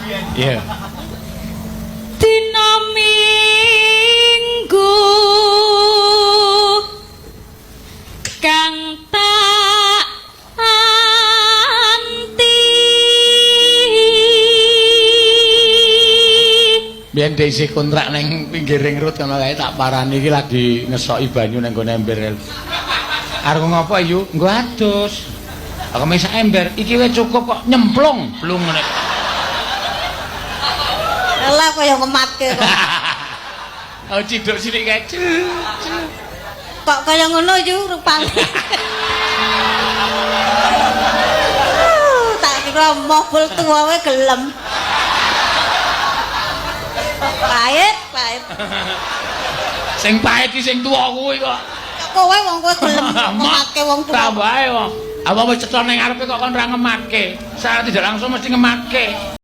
Iya. Dina Minggu kang tak anti Biyen diisi kontrak ning pinggir ring road kono kae tak parani iki lagi ngesoki banyu nang gone ember. Arep ngopo Yu? Nggo adus. Aku mesak ember, iki wis cukup kok nyemplung, blung ngene. Lah kaya ngematke kok. Oh ciduk sithik kae. Kok kaya ngono Yu rupane. Tak kira mobil tuwa wae gelem. Pahit. Sing pahit iki sing tuwa kuwi kok. Kowe wong kowe gelem ngematke wong tuwa. Tambahe wong. Apa wis cetha ning ngarepe kok kon ora ngematke. Saat tidak langsung mesti ngematke.